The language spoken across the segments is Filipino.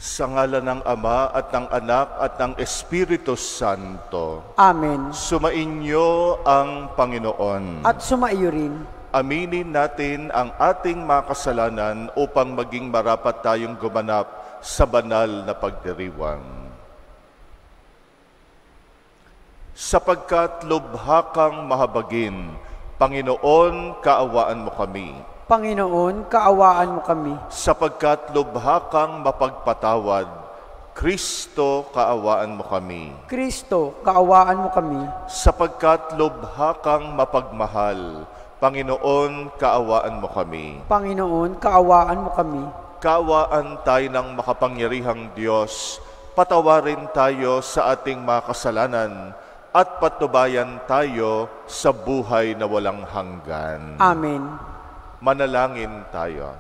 Sa ngalan ng Ama at ng Anak at ng Espiritu Santo. Amen. Sumainyo ang Panginoon. At sumaiyo rin. Aminin natin ang ating mga kasalanan upang maging marapat tayong gumanap sa banal na pagdiriwang. Sapagkat lubha kang mahabagin, Panginoon, kaawaan mo kami. Panginoon, kaawaan mo kami. Sapagkat lubha kang mapagpatawad, Kristo, kaawaan mo kami. Kristo, kaawaan mo kami. Sapagkat lubha kang mapagmahal, Panginoon, kaawaan mo kami. Panginoon, kaawaan mo kami. Kaawaan tayo ng makapangyarihang Diyos, patawarin tayo sa ating mga kasalanan at patnubayan tayo sa buhay na walang hanggan. Amen. Manalangin tayo.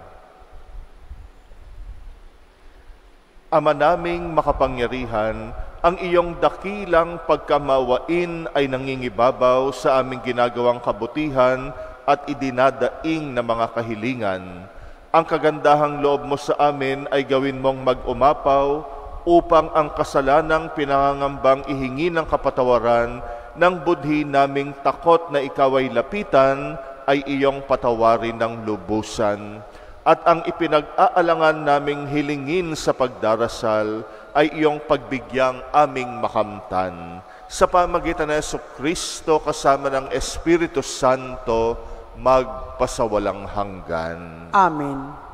Ama naming makapangyarihan, ang iyong dakilang pagkamawain ay nangingibabaw sa aming ginagawang kabutihan at idinadaing na mga kahilingan. Ang kagandahang loob mo sa amin ay gawin mong mag-umapaw upang ang kasalanang pinangangambang ihingi ng kapatawaran ng budhi naming takot na ikaw ay lapitan ay iyong patawarin ng lubusan, at ang ipinag-aalangan naming hilingin sa pagdarasal ay iyong pagbigyang aming makamtan. Sa pamagitan ng Jesucristo kasama ng Espiritu Santo, magpasawalang hanggan. Amen.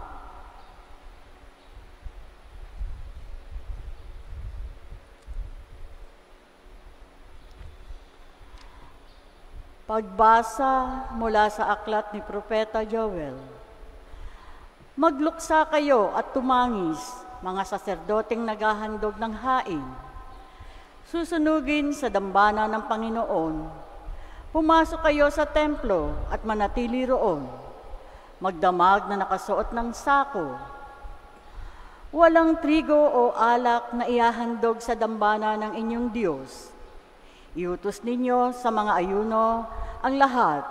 Pagbasa mula sa aklat ni Propeta Joel. Magluksa kayo at tumangis, mga saserdoteng naghahandog ng hain. Susunugin sa dambana ng Panginoon. Pumasok kayo sa templo at manatili roon. Magdamag na nakasuot ng sako. Walang trigo o alak na ihahandog sa dambana ng inyong Diyos. Iutos ninyo sa mga ayuno ang lahat.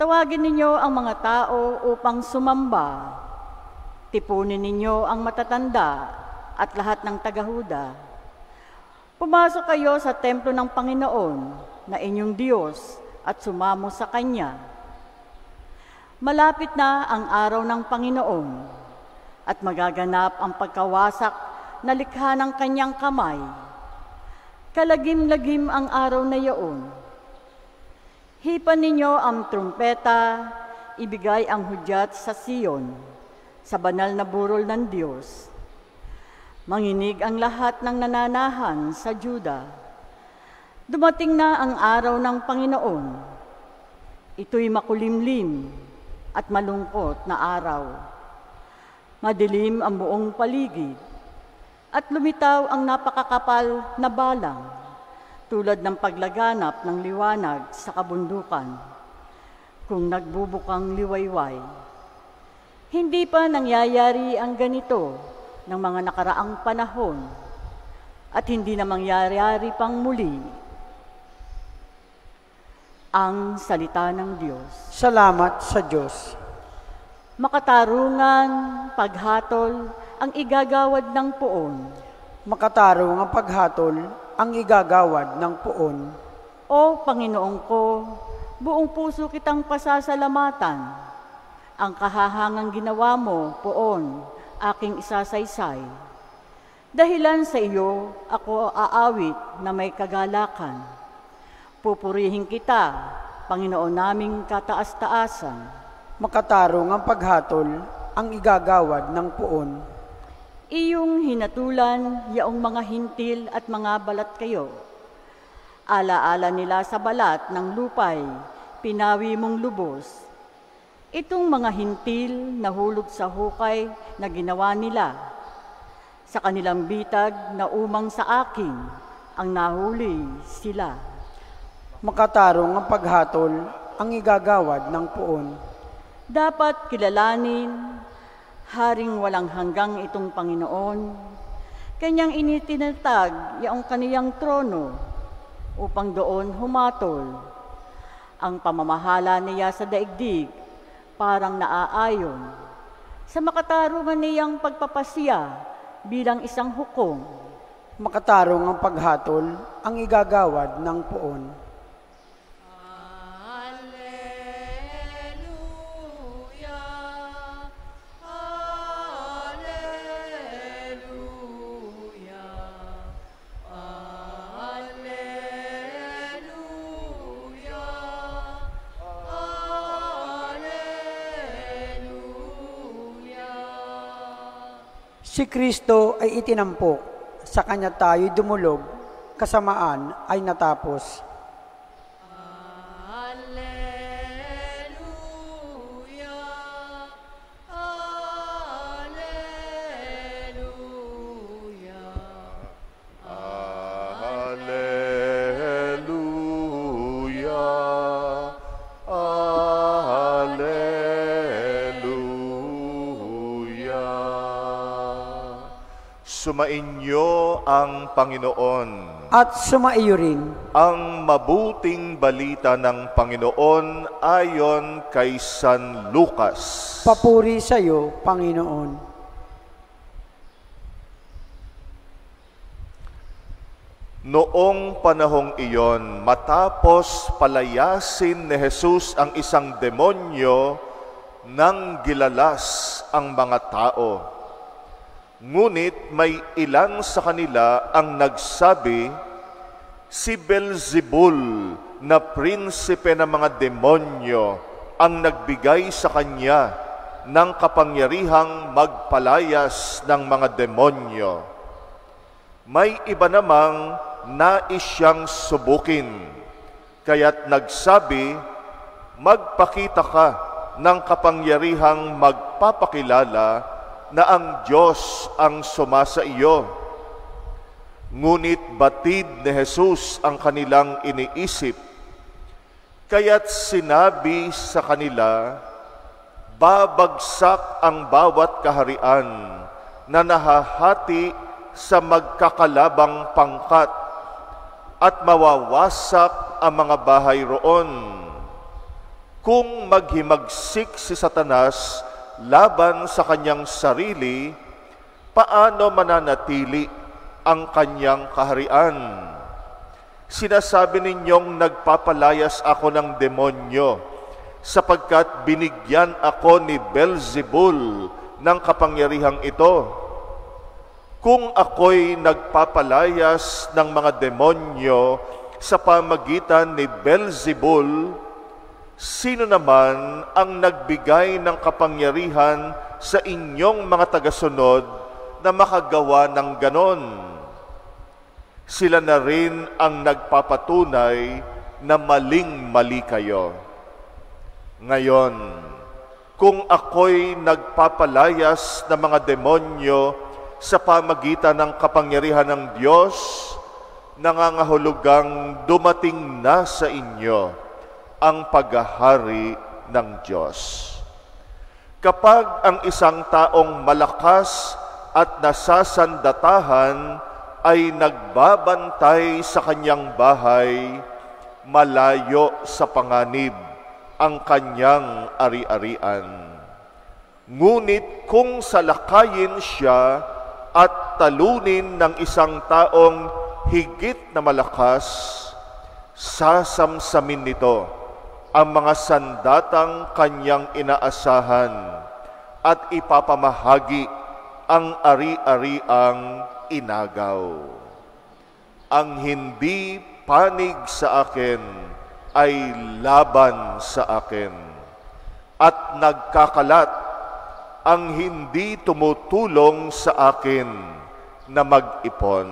Tawagin ninyo ang mga tao upang sumamba. Tipunin ninyo ang matatanda at lahat ng tagahuda. Pumasok kayo sa templo ng Panginoon na inyong Diyos at sumamo sa Kanya. Malapit na ang araw ng Panginoon at magaganap ang pagkawasak na likha ng Kanyang kamay. Kalagim-lagim ang araw na iyon. Hipan ninyo ang trumpeta, ibigay ang hudyat sa Sion, sa banal na burol ng Diyos. Manginig ang lahat ng nananahan sa Juda. Dumating na ang araw ng Panginoon. Ito'y makulimlim at malungkot na araw. Madilim ang buong paligid at lumitaw ang napakakapal na balang, tulad ng paglaganap ng liwanag sa kabundukan, kung nagbubukang liwayway. Hindi pa nangyayari ang ganito ng mga nakaraang panahon, at hindi na mangyayari pang muli. Ang salita ng Diyos. Salamat sa Diyos. Makatarungan, paghatol, ang igagawad ng poon. Makatarong ang paghatol, ang igagawad ng poon. O Panginoon ko, buong puso kitang pasasalamatan. Ang kahahangang ginawa mo, poon, aking isasaysay. Dahilan sa iyo, ako aawit na may kagalakan. Pupurihin kita, Panginoon naming kataas-taasan. Makatarong ang paghatol, ang igagawad ng poon. Iyong hinatulan, yaong mga hintil at mga balat kayo. Alaala nila sa balat ng lupay, pinawi mong lubos. Itong mga hintil nahulog sa hukay na ginawa nila. Sa kanilang bitag na umang sa akin, ang nahuli sila. Makatarong ang paghatol, ang igagawad ng poon. Dapat kilalanin, Haring walang hanggang itong Panginoon, Kanyang initinatag yaong kaniyang trono upang doon humatol. Ang pamamahala niya sa daigdig parang naaayon sa makatarungan niyang pagpapasya bilang isang hukom. Makatarong ang paghatol, ang igagawad ng poon. Si Kristo ay itinampok, sa Kanya tayo'y dumulog, kasamaan ay natapos. Sumainyo ang Panginoon. At sumaiyo rin. Ang mabuting balita ng Panginoon ayon kay San Lucas. Papuri sa iyo, Panginoon. Noong panahong iyon, matapos palayasin ni Jesus ang isang demonyo, nang gilalas ang mga tao. Ngunit may ilan sa kanila ang nagsabi, si Beelzebul na prinsipe ng mga demonyo ang nagbigay sa kanya ng kapangyarihang magpalayas ng mga demonyo. May iba namang nais siyang subukin, kaya't nagsabi, magpakita ka ng kapangyarihang magpapakilala na ang Diyos ang sumasa iyo. Ngunit batid ni Jesus ang kanilang iniisip, kaya't sinabi sa kanila, babagsak ang bawat kaharian na nahahati sa magkakalabang pangkat at mawawasak ang mga bahay roon. Kung maghimagsik si Satanas laban sa kanyang sarili, paano mananatili ang kanyang kaharian? Sinasabi ninyong nagpapalayas ako ng demonyo, sapagkat binigyan ako ni Beelzebul ng kapangyarihang ito. Kung ako'y nagpapalayas ng mga demonyo sa pamagitan ni Beelzebul, sino naman ang nagbigay ng kapangyarihan sa inyong mga tagasunod na makagawa ng ganon? Sila na rin ang nagpapatunay na maling-mali kayo. Ngayon, kung ako'y nagpapalayas ng mga demonyo sa pamagitan ng kapangyarihan ng Diyos, nangangahulugang dumating na sa inyo ang paghahari ng Diyos. Kapag ang isang taong malakas at nasasandatahan ay nagbabantay sa kanyang bahay, malayo sa panganib ang kanyang ari-arian. Ngunit kung salakayin siya at talunin ng isang taong higit na malakas, sasamsamin nito ang mga sandatang kanyang inaasahan at ipapamahagi ang ari-ariang inagaw. Ang hindi panig sa akin ay laban sa akin, at nagkakalat ang hindi tumutulong sa akin na mag-ipon.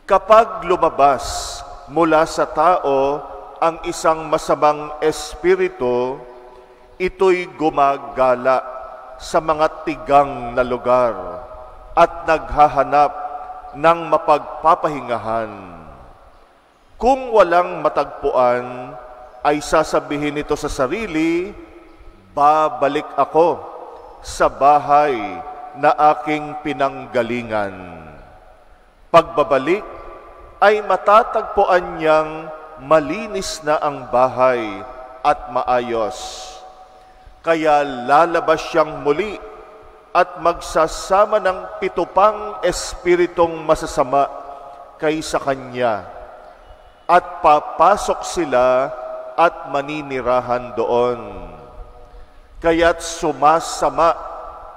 Kapag lumabas mula sa tao ang isang masamang espiritu, ito'y gumagala sa mga tigang na lugar at naghahanap ng mapagpapahingahan. Kung walang matagpuan, ay sasabihin ito sa sarili, babalik ako sa bahay na aking pinanggalingan. Pagbabalik, ay matatagpuan niyang malinis na ang bahay at maayos. Kaya lalabas siyang muli at magsasama ng 7 pang espiritong masasama kaysa kanya, at papasok sila at maninirahan doon. Kaya't sumasama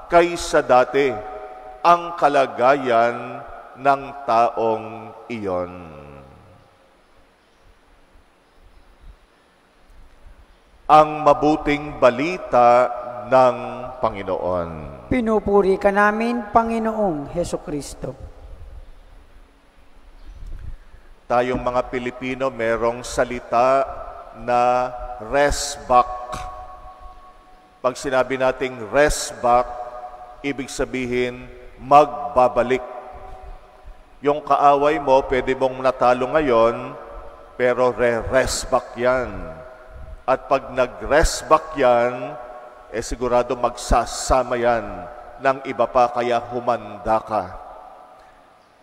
kaysa dati ang kalagayan ng taong iyon. Ang mabuting balita ng Panginoon. Pinupuri ka namin, Panginoong Hesukristo. Tayong mga Pilipino, merong salita na rest back. Pag sinabi nating rest back, ibig sabihin magbabalik. Yung kaaway mo, pwede mong natalo ngayon, pero rest back yan. At pag nag-rest back yan, sigurado magsasama yan ng iba pa, kaya humanda ka.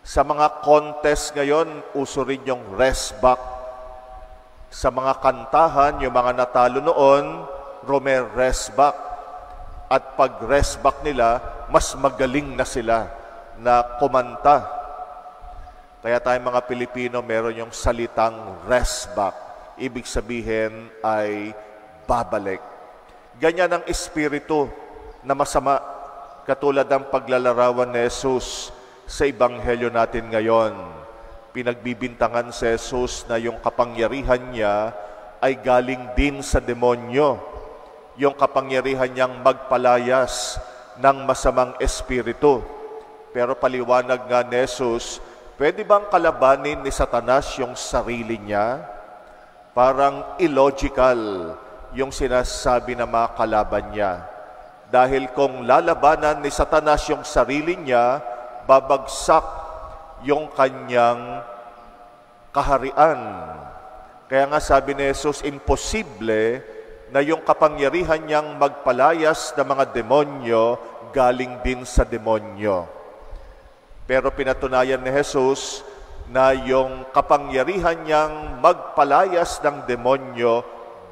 Sa mga contest ngayon, uso rin yung rest back. Sa mga kantahan, yung mga natalo noon, rest back. At pag rest back nila, mas magaling na sila na kumanta. Kaya tayong mga Pilipino, meron yung salitang rest back. Ibig sabihin ay babalik. Ganyan ang espiritu na masama, katulad ng paglalarawan ni Jesus sa Ebanghelyo natin ngayon. Pinagbibintangan si Jesus na yung kapangyarihan niya ay galing din sa demonyo. Yung kapangyarihan niyang magpalayas ng masamang espiritu. Pero paliwanag nga ni Jesus, pwede bang kalabanin ni Satanas yung sarili niya? Parang illogical yung sinasabi ng mga kalaban niya. Dahil kung lalabanan ni Satanas yung sarili niya, babagsak yung kanyang kaharian. Kaya nga sabi ni Jesus, imposible na yung kapangyarihan niyang magpalayas ng mga demonyo galing din sa demonyo. Pero pinatunayan ni Jesus na yung kapangyarihan niyang magpalayas ng demonyo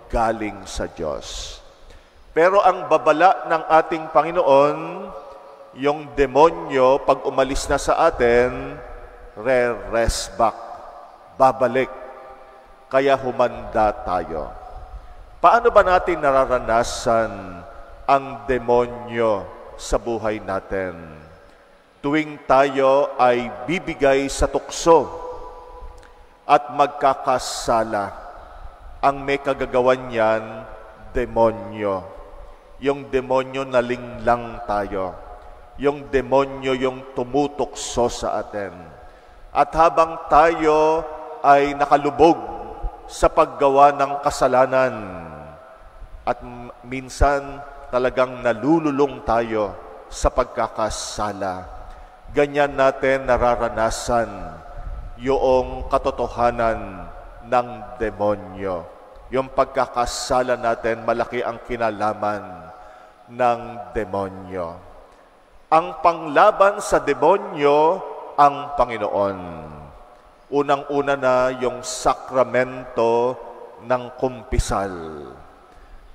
galing sa Diyos. Pero ang babala ng ating Panginoon, yung demonyo, pag umalis na sa atin, rest back, babalik. Kaya humanda tayo. Paano ba natin nararanasan ang demonyo sa buhay natin? Tuwing tayo ay bibigay sa tukso at magkakasala, ang may kagagawan niyan, demonyo. Yung demonyo na linglang tayo. Yung demonyo yung tumutukso sa atin. At habang tayo ay nakalubog sa paggawa ng kasalanan, at minsan talagang nalululong tayo sa pagkakasala, ganyan natin nararanasan yung katotohanan ng demonyo. Yung pagkakasala natin, malaki ang kinalaman ng demonyo. Ang panglaban sa demonyo, ang Panginoon. Unang-una na yung sakramento ng kumpisal.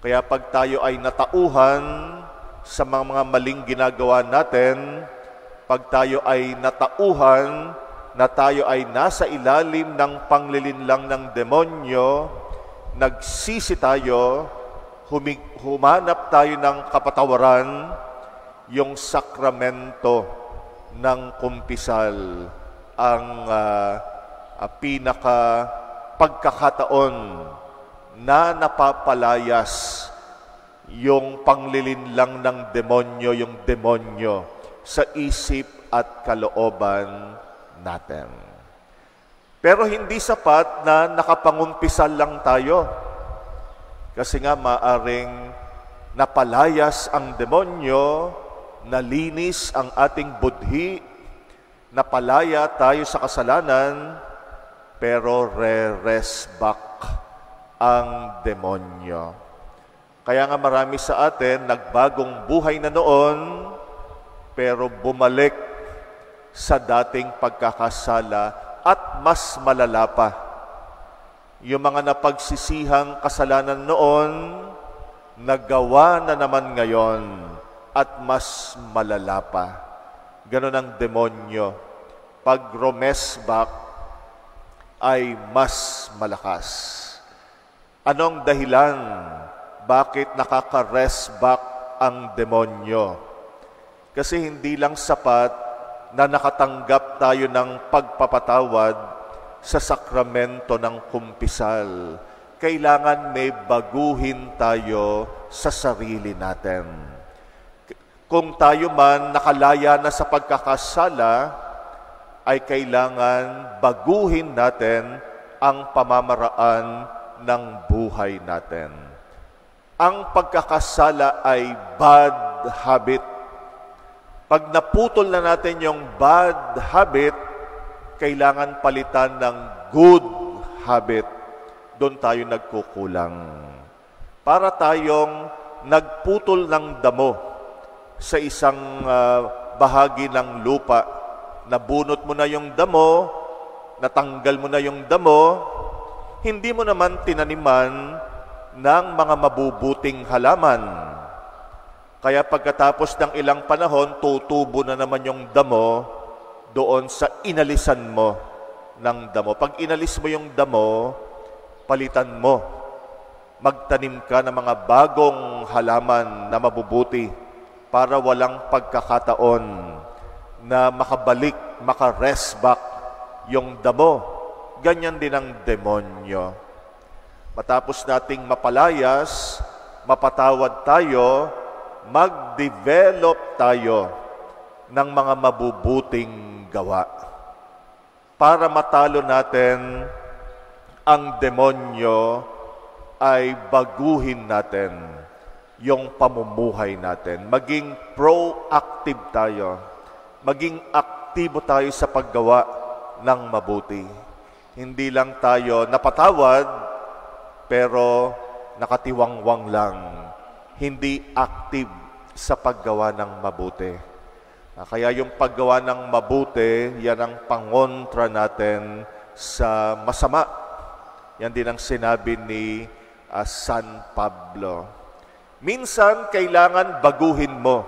Kaya pag tayo ay natauhan sa mga maling ginagawa natin, pag tayo ay natauhan na tayo ay nasa ilalim ng panglilinlang ng demonyo, nagsisi tayo, humanap tayo ng kapatawaran, yung sakramento ng kumpisal, ang pinaka pagkakataon na napapalayas yung panglilinlang ng demonyo, yung demonyo sa isip at kalooban natin. Pero hindi sapat na nakapangumpisal lang tayo. Kasi nga maaring napalayas ang demonyo, nalinis ang ating budhi, napalaya tayo sa kasalanan, pero rest back ang demonyo. Kaya nga marami sa atin nagbagong buhay na noon, pero bumalik sa dating pagkakasala at mas malala pa. Yung mga napagsisihang kasalanan noon, nagawa na naman ngayon at mas malala pa. Ganon ang demonyo. Pag rumesbak ay mas malakas. Anong dahilan? Bakit nakaka-resback ang demonyo? Kasi hindi lang sapat na nakatanggap tayo ng pagpapatawad sa sakramento ng kumpisal. Kailangan may baguhin tayo sa sarili natin. Kung tayo man nakalaya na sa pagkakasala, ay kailangan baguhin natin ang pamamaraan ng buhay natin. Ang pagkakasala ay bad habit. Pag naputol na natin yung bad habit, kailangan palitan ng good habit. Doon tayo nagkukulang. Para tayong nagputol ng damo sa isang bahagi ng lupa. Nabunot mo na yung damo, natanggal mo na yung damo, hindi mo naman tinaniman ng mga mabubuting halaman. Kaya pagkatapos ng ilang panahon, tutubo na naman yung damo doon sa inalisan mo ng damo. Pag inalis mo yung damo, palitan mo. Magtanim ka ng mga bagong halaman na mabubuti para walang pagkakataon na makabalik, makaresback yung damo. Ganyan din ang demonyo. Matapos nating mapalayas, mapatawad tayo, mag-develop tayo ng mga mabubuting gawa para matalo natin ang demonyo ay baguhin natin yung pamumuhay natin. Maging proactive tayo. Maging aktibo tayo sa paggawa ng mabuti. Hindi lang tayo napatawad, pero nakatiwangwang lang. Hindi active sa paggawa ng mabuti. Kaya yung paggawa ng mabuti, yan ang pangontra natin sa masama. Yan din ang sinabi ni San Pablo. Minsan, kailangan baguhin mo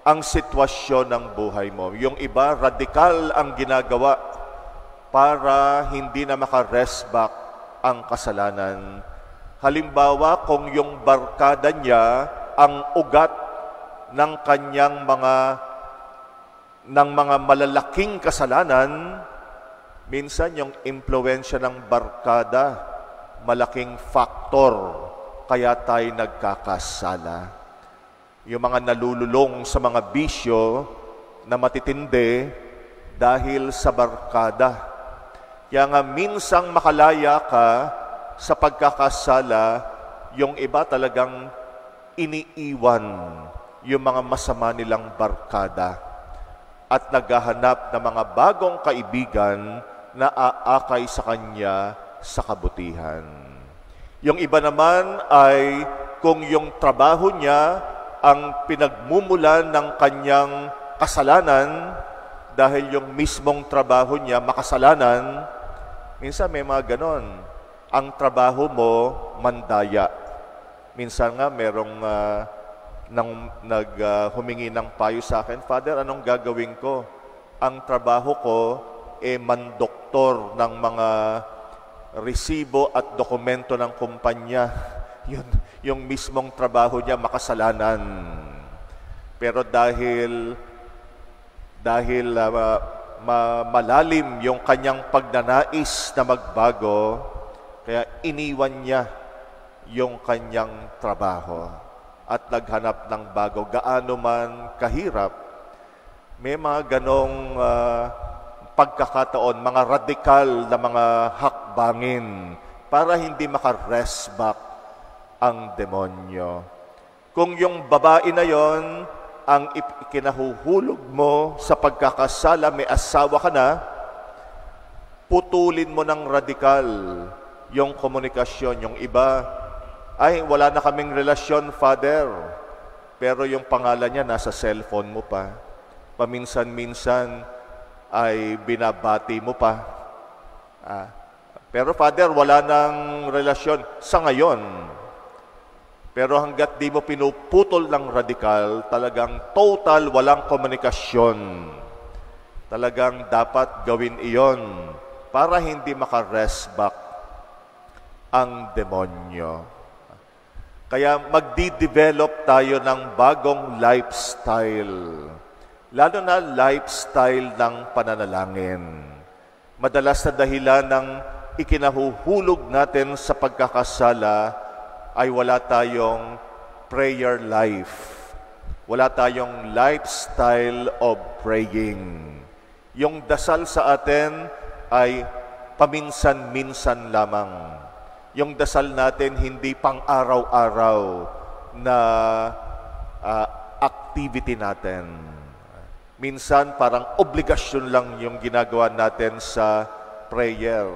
ang sitwasyon ng buhay mo. Yung iba, radikal ang ginagawa para hindi na makaresback ang kasalanan. Halimbawa, kung yung barkada niya ang ugat ng kanyang mga malalaking kasalanan, minsan yung impluwensya ng barkada, malaking faktor kaya tayo nagkakasala. Yung mga nalululong sa mga bisyo na matitindi dahil sa barkada. Kaya nga minsang makalaya ka sa pagkakasala, yung iba talagang iniiwan yung mga masama nilang barkada at naghahanap ng mga bagong kaibigan na aakay sa kanya sa kabutihan. Yung iba naman ay kung yung trabaho niya ang pinagmumulan ng kanyang kasalanan dahil yung mismong trabaho niya makasalanan, minsan may mga ganon. Ang trabaho mo, mandaya. Minsan nga merong humingi ng payo sa akin, Father, anong gagawin ko? Ang trabaho ko, mandoktor ng mga resibo at dokumento ng kumpanya. Yung mismong trabaho niya makasalanan. Pero dahil malalim yung kanyang pagnanais na magbago, kaya iniwan niya yung kanyang trabaho at naghanap ng bago. Gaano man kahirap, may mga ganong pagkakataon, mga radikal na mga hakbangin para hindi makaresback ang demonyo. Kung yung babae na yon ang ikinahuhulog mo sa pagkakasala, may asawa ka na, putulin mo ng radikal yung komunikasyon. Yung iba, ay wala na kaming relasyon, Father, pero yung pangalan niya nasa cellphone mo pa. Paminsan-minsan ay binabati mo pa. Pero Father, wala nang relasyon sa ngayon. Pero hanggat di mo pinuputol ng radikal, talagang total walang komunikasyon. Talagang dapat gawin iyon para hindi maka-rest back ang demonyo. Kaya magdi-develop tayo ng bagong lifestyle. Lalo na lifestyle ng pananalangin. Madalas na dahilan ng ikinahuhulog natin sa pagkakasala ay wala tayong prayer life. Wala tayong lifestyle of praying. Yung dasal sa atin ay paminsan-minsan lamang. Yung dasal natin hindi pang araw-araw na activity natin. Minsan parang obligasyon lang yung ginagawa natin sa prayer.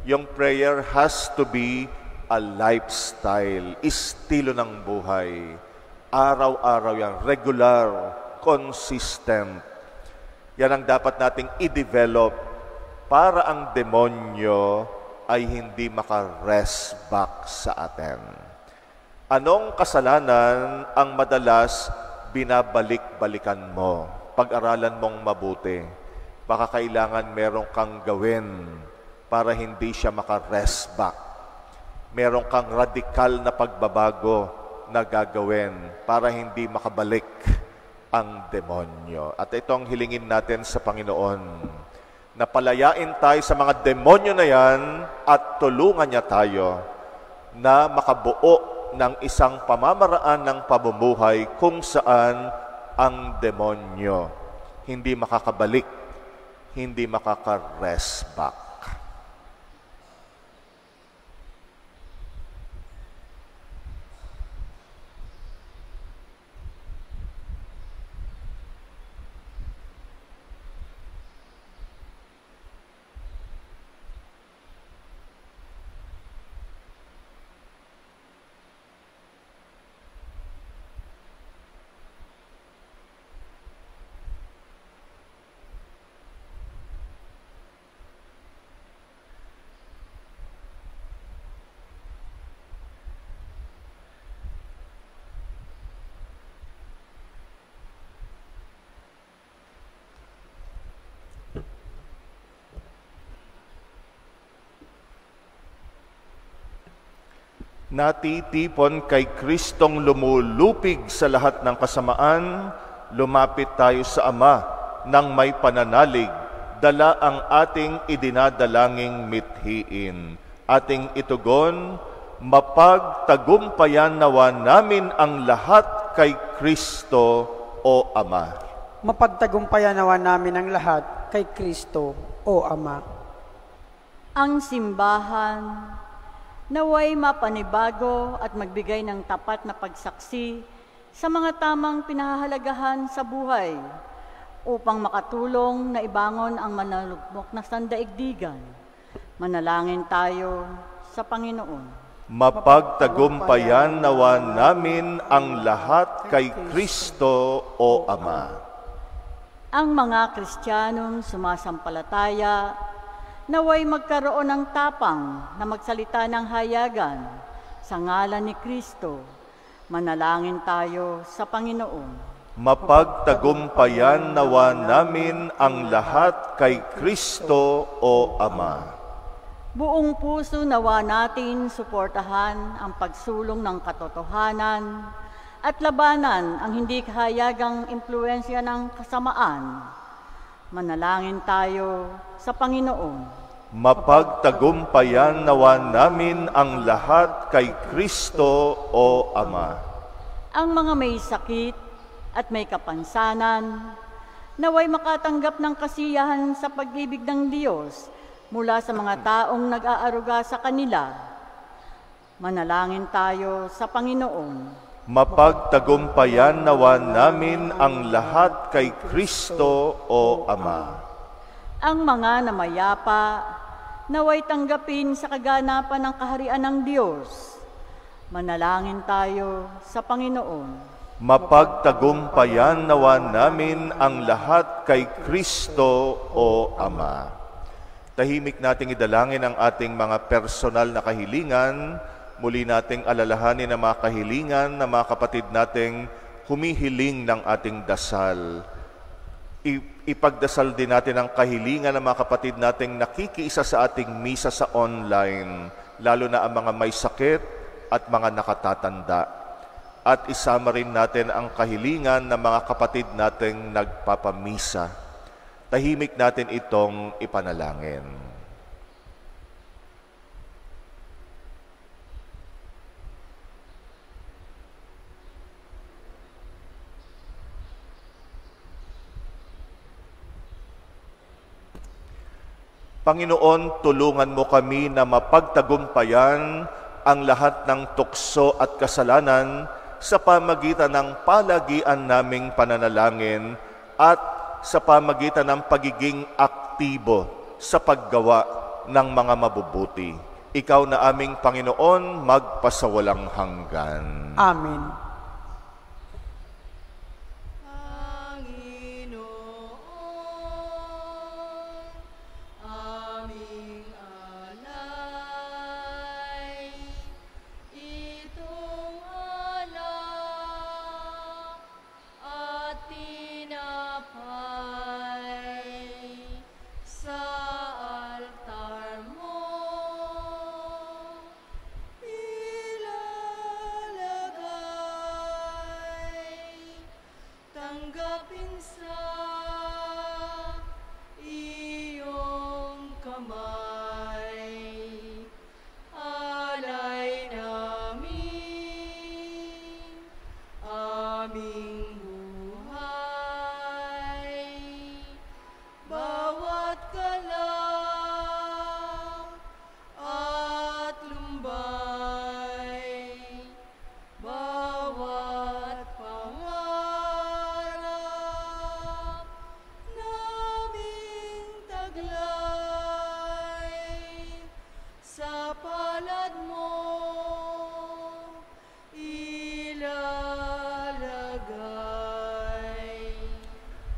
Yung prayer has to be a lifestyle, estilo ng buhay. Araw-araw yan, regular, consistent. Yan ang dapat nating i-develop para ang demonyo ay hindi maka-rest back sa atin. Anong kasalanan ang madalas binabalik-balikan mo? Pag-aralan mong mabuti. Baka kailangan meron kang gawin para hindi siya maka-rest back. Meron kang radikal na pagbabago na gagawin para hindi makabalik ang demonyo. At ito ang hilingin natin sa Panginoon. Napalayain tayo sa mga demonyo na yan at tulungan niya tayo na makabuo ng isang pamamaraan ng pamumuhay kung saan ang demonyo hindi makakabalik, hindi makaka-rest back. Natitipon kay Kristong lumulupig sa lahat ng kasamaan, lumapit tayo sa Ama ng may pananalig, dala ang ating idinadalanging mithiin. Ating itugon, mapagtagumpayan nawa namin ang lahat kay Kristo, o Ama. Mapagtagumpayan nawa namin ang lahat kay Kristo, o Ama. Ang simbahan naway mapanibago at magbigay ng tapat na pagsaksi sa mga tamang pinahahalagahan sa buhay upang makatulong na ibangon ang manalugmok na sandaigdigan. Manalangin tayo sa Panginoon. Mapagtagumpayan nawa namin ang lahat kay Kristo, o Ama. Ang mga Kristiyanong sumasampalataya naway magkaroon ng tapang na magsalita ng hayagan sa ngalan ni Kristo. Manalangin tayo sa Panginoon. Mapagtagumpayan nawa namin ang lahat kay Kristo, o Ama. Buong puso nawa natin suportahan ang pagsulong ng katotohanan at labanan ang hindi kahayagang impluensya ng kasamaan. Manalangin tayo sa Panginoon. Mapagtagumpayan nawa namin ang lahat kay Kristo, o Ama. Ang mga may sakit at may kapansanan, naway makatanggap ng kasiyahan sa pag-ibig ng Diyos mula sa mga taong nag-aaruga sa kanila. Manalangin tayo sa Panginoon. Mapagtagumpayan nawa namin ang lahat kay Kristo, o Ama. Ang mga namayapa, naway tanggapin sa kaganapan ng kaharian ng Diyos. Manalangin tayo sa Panginoon. Mapagtagumpayan nawa namin ang lahat kay Kristo, o Ama. Tahimik nating idalangin ang ating mga personal na kahilingan, Muli nating alalahanin ang mga kahilingan ng mga kapatid nating humihiling ng ating dasal. Ipagdasal din natin ang kahilingan ng mga kapatid nating nakikiisa sa ating misa sa online, lalo na ang mga may sakit at mga nakatatanda. At isama rin natin ang kahilingan ng mga kapatid nating nagpapamisa. Tahimik natin itong ipanalangin. Panginoon, tulungan mo kami na mapagtagumpayan ang lahat ng tukso at kasalanan sa pamagitan ng palagian naming pananalangin at sa pamagitan ng pagiging aktibo sa paggawa ng mga mabubuti. Ikaw na aming Panginoon, magpasawalang hanggan. Amen.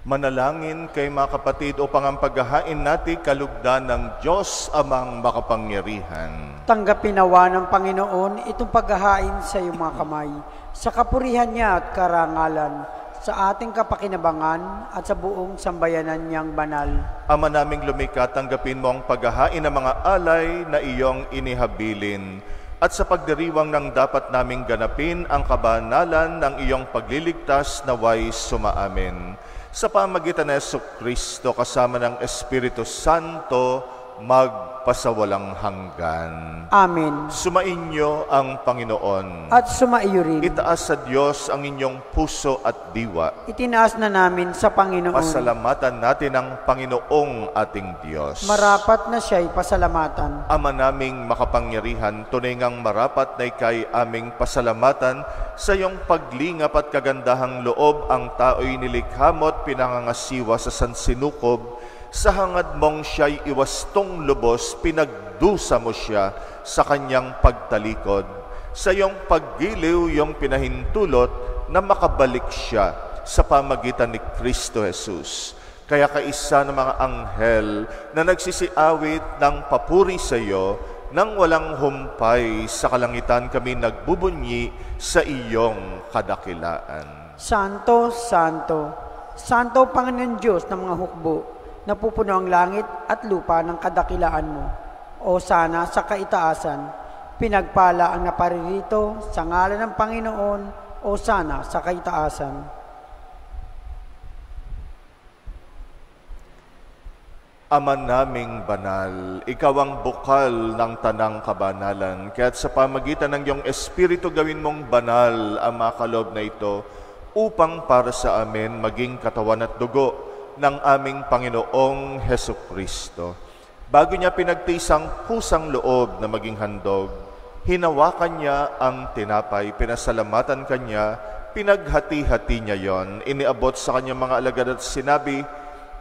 Manalangin kay mga kapatid upang ang paghahain natin kalugdan ng Diyos amang makapangyarihan. Tanggapin nawa ng Panginoon itong paghahain sa iyong mga kamay, sa kapurihan niya at karangalan, sa ating kapakinabangan at sa buong sambayanan niyang banal. Ama naming lumikha, tanggapin mo ang paghahain ng mga alay na iyong inihabilin, at sa pagdiriwang ng dapat naming ganapin ang kabanalan ng iyong pagliligtas naway sumaamin. Sa pamagitan ng Jesucristo kasama ng Espiritu Santo, magpasawalang hanggan. Amen. Sumainyo ang Panginoon. At sumaiyo rin. Itaas sa Diyos ang inyong puso at diwa. Itinaas na namin sa Panginoon. Pasalamatan natin ang Panginoong ating Diyos. Marapat na siya'y pasalamatan. Ama naming makapangyarihan, tunay ngang marapat na ika'y aming pasalamatan sa iyong paglingap at kagandahang loob ang tao'y nilikha mo at pinangangasiwa sa sansinukob. Sa hangad mong siya'y iwastong lubos, pinagdusa mo siya sa kanyang pagtalikod. Sa iyong paggiliw, iyong pinahintulot na makabalik siya sa pamagitan ni Kristo Jesus. Kaya kaisa ng mga anghel na nagsisiawit ng papuri sa iyo, nang walang humpay sa kalangitan kami nagbubunyi sa iyong kadakilaan. Santo, Santo, Santo Panginoon Diyos ng mga hukbo, napupuno ang langit at lupa ng kadakilaan mo. O sana sa kaitaasan, pinagpala ang naparirito sa ngalan ng Panginoon, o sana sa kaitaasan. Ama naming banal, ikaw ang bukal ng tanang kabanalan, kaya't sa pamagitan ng iyong Espiritu gawin mong banal ang mga kaloob na ito, upang para sa amin maging katawan at dugo ng aming Panginoong Hesukristo. Bago niya pinagtisang kusang loob na maging handog, hinawakan niya ang tinapay, pinasalamatan kanya, pinaghati-hati niya yon, iniabot sa kanyang mga alagad at sinabi,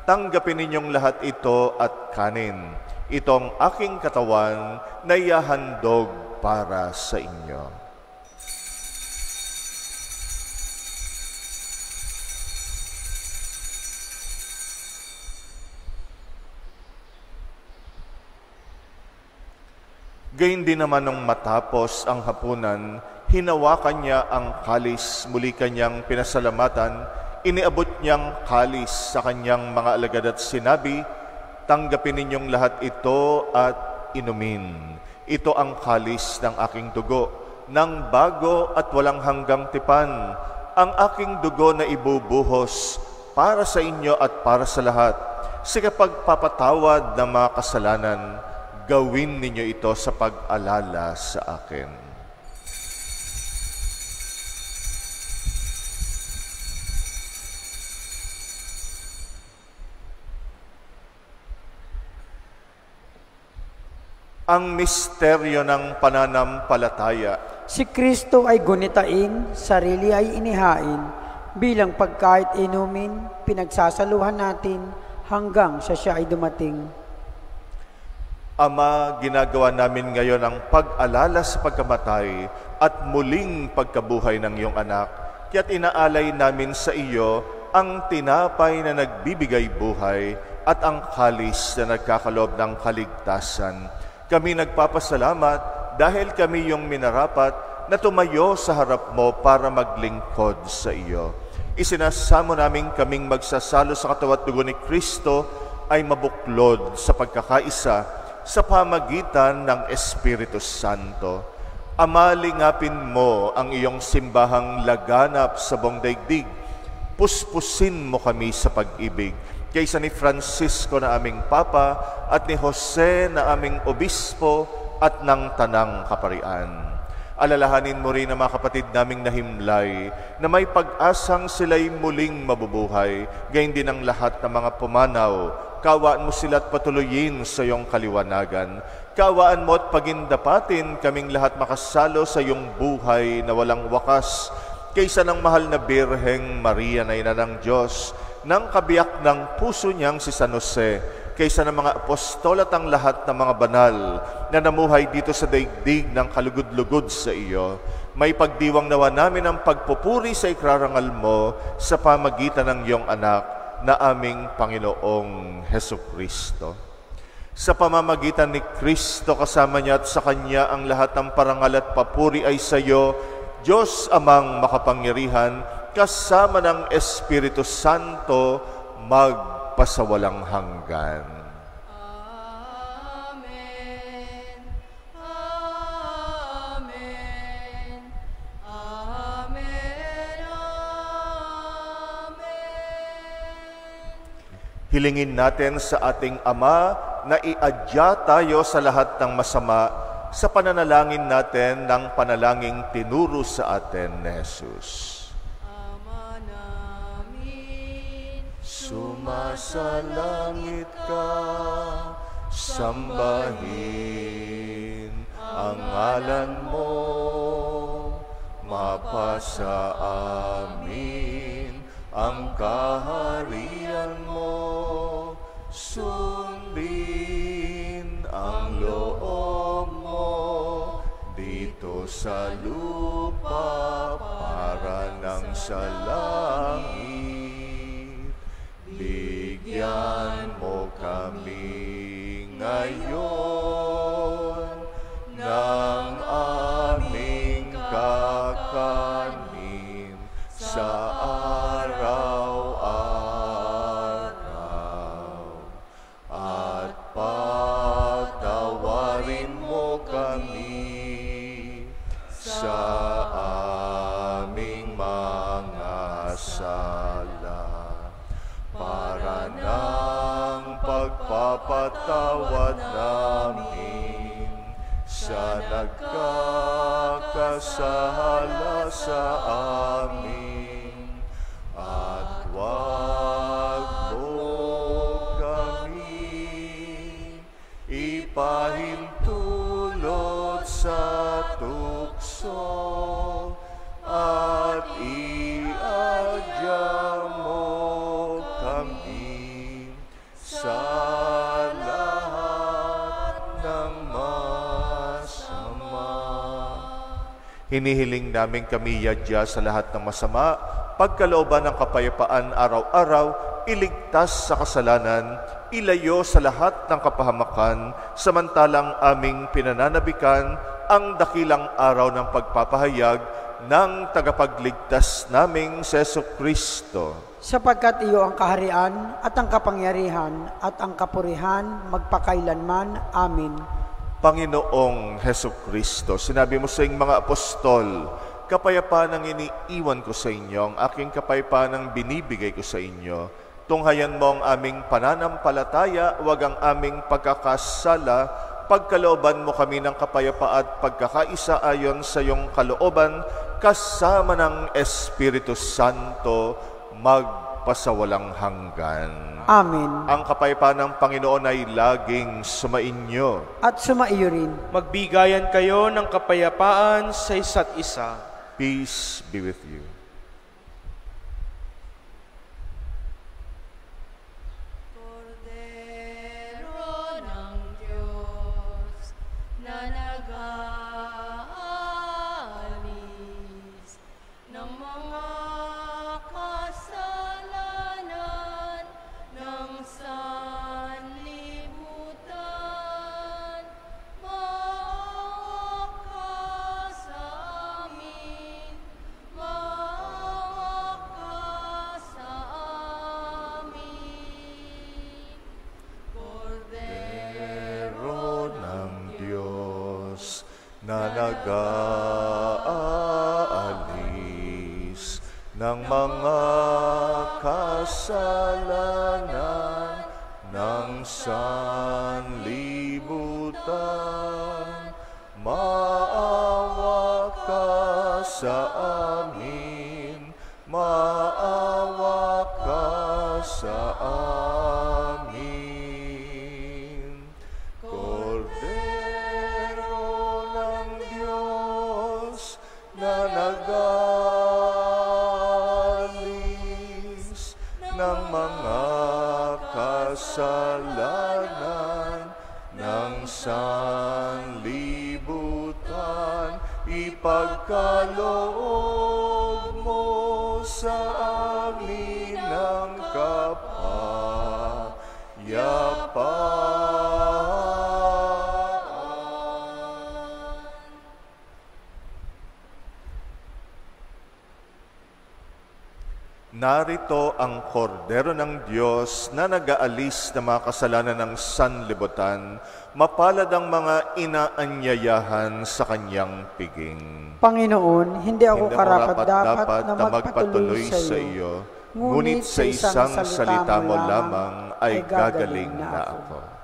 tanggapin ninyong lahat ito at kanin. Itong aking katawan na ihahandog para sa inyo. Gayun din naman nung matapos ang hapunan, hinawakan niya ang kalis, muli kanyang pinasalamatan, iniabot niyang kalis sa kanyang mga alagad at sinabi, "Tanggapin ninyong lahat ito at inumin. Ito ang kalis ng aking dugo, ng bago at walang hanggang tipan, ang aking dugo na ibubuhos para sa inyo at para sa lahat. Sa kapagpapatawad ng mga kasalanan, gawin ninyo ito sa pag-alala sa akin." Ang misteryo ng pananampalataya. Si Kristo ay gunitain, sarili ay inihain, bilang pagkait inumin, pinagsasaluhan natin hanggang sa siya ay dumating. Ama, ginagawa namin ngayon ang pag-alala sa pagkamatay at muling pagkabuhay ng iyong anak, kaya't inaalay namin sa iyo ang tinapay na nagbibigay buhay at ang kalis na nagkakaloob ng kaligtasan. Kami nagpapasalamat dahil kami yung minarapat na tumayo sa harap mo para maglingkod sa iyo. Isinasamo namin kaming magsasalo sa katawan at dugo ni Kristo ay mabuklod sa pagkakaisa sa pamagitan ng Espiritu Santo. Ama, lingapin mo ang iyong simbahang laganap sa buong daigdig. Puspusin mo kami sa pag-ibig, kaysa ni Francisco na aming Papa at ni Jose na aming Obispo at ng Tanang Kaparian. Alalahanin mo rin ang mga kapatid naming nahimlay na may pag-asang sila'y muling mabubuhay, gayon din ang lahat ng mga pumanaw. Kawaan mo sila at patuloyin sa iyong kaliwanagan. Kawaan mo at pagindapatin kaming lahat makasalo sa iyong buhay na walang wakas, kaysa ng mahal na Birheng Maria na Ina ng Diyos, ng kabiyak ng puso niyang si San Jose, kaysa ng mga apostol at ang lahat ng mga banal na namuhay dito sa daigdig ng kalugod-lugod sa iyo. May pagdiwang nawa namin ang pagpupuri sa ikrarangal mo sa pamagitan ng iyong anak na aming Panginoong Hesukristo. Sa pamamagitan ni Kristo, kasama niya at sa Kanya ang lahat ng parangal at papuri ay sa iyo, Diyos Amang makapangyarihan, kasama ng Espiritu Santo, magpasawalang hanggan. Amen. Amen. Amen. Amen. Hilingin natin sa ating Ama na iadya tayo sa lahat ng masama sa pananalangin natin ng panalangin tinuro sa atin ni Jesus. Sumasalangit ka, sambahin ang ngalan mo, mapasa amin ang kaharian mo, sundin ang loob mo dito sa lupa para nang sa langit. Bigyan mo kami ngayon ng aming kakanin sa araw-araw. At patawarin mo kami sa aming mga sala, para ng pagpapatawad namin sa nagkakasala sa amin. At huwag mo kami ipahintulot sa tukso, at iadya mo sa lahat ng masama. Hinihiling namin kami yadya sa lahat ng masama, pagkalooban ng kapayapaan araw-araw, iligtas sa kasalanan, ilayo sa lahat ng kapahamakan, samantalang aming pinananabikan ang dakilang araw ng pagpapahayag ng tagapagligtas naming si Jesucristo. Sapagkat iyo ang kaharian at ang kapangyarihan at ang kapurihan magpakailanman. Amen. Panginoong Jesucristo, sinabi mo sa iyong mga apostol, kapayapaan ang iniiwan ko sa inyo, ang aking kapayapaan ang binibigay ko sa inyo. Tunghayan mo ang aming pananampalataya, huwag ang aming pagkakasala. Pagkalooban mo kami ng kapayapaan at pagkakaisa ayon sa iyong kalooban, kasama ng Espiritu Santo, magpasawalang hanggan. Amen. Ang kapayapaan ng Panginoon ay laging sumainyo. At sumaiyo rin. Magbigayan kayo ng kapayapaan sa isa't isa. Peace be with you. Kordero ng Diyos na nag-aalis ng mga kasalanan ng sanlibutan, maawa ka sa amin, maawa ka sa amin. Kordero ng Diyos na nag-aalis ng mga kasalanan ng sanlibutan, maawa ka sa amin, maawa ka sa amin. Kordero ng Diyos na nag-aalis ng mga kasalanan ng sanlibutan, ipagkaloob mo sa amin ang kapayapaan. Narito ang kordero ng Diyos na nag-aalis ng mga kasalanan ng sanlibutan, mapalad ang mga inaanyayahan sa kanyang piging. Panginoon, hindi ako Hindi karapat-dapat na magpatuloy sa iyo, ngunit sa isang salita mo lamang ay gagaling na ako.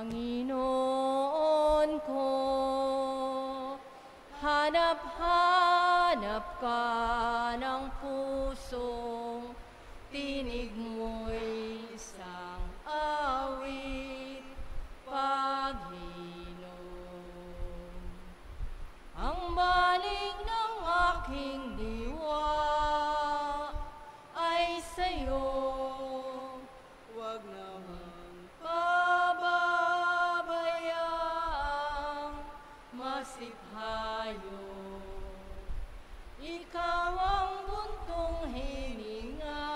Panginoon ko, hanap-hanap ka ng pusong tinig mo'y isang awit, Panginoon. Ang baling ng aking diwa ay sa'yo, wag naman pababayang masiphayo. Ikaw ang buntong hininga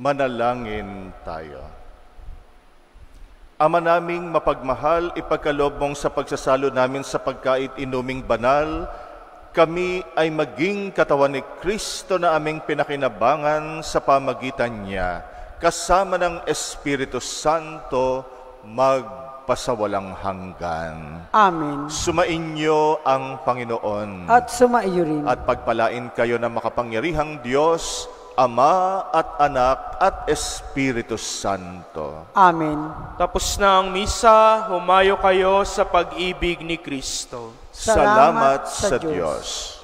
Manalangin tayo. Ama naming mapagmahal, ipagkaloob mong sa pagsasalo namin sa pagkait inuming banal, kami ay maging katawan ni Kristo na aming pinakinabangan sa pamagitan niya, kasama ng Espiritu Santo, magpasawalang hanggan. Amen. Sumainyo ang Panginoon. At sumaiyo rin. At pagpalain kayo ng makapangyarihang Diyos, Ama at Anak at Espiritu Santo. Amen. Tapos na ang misa, humayo kayo sa pag-ibig ni Kristo. Salamat sa Diyos.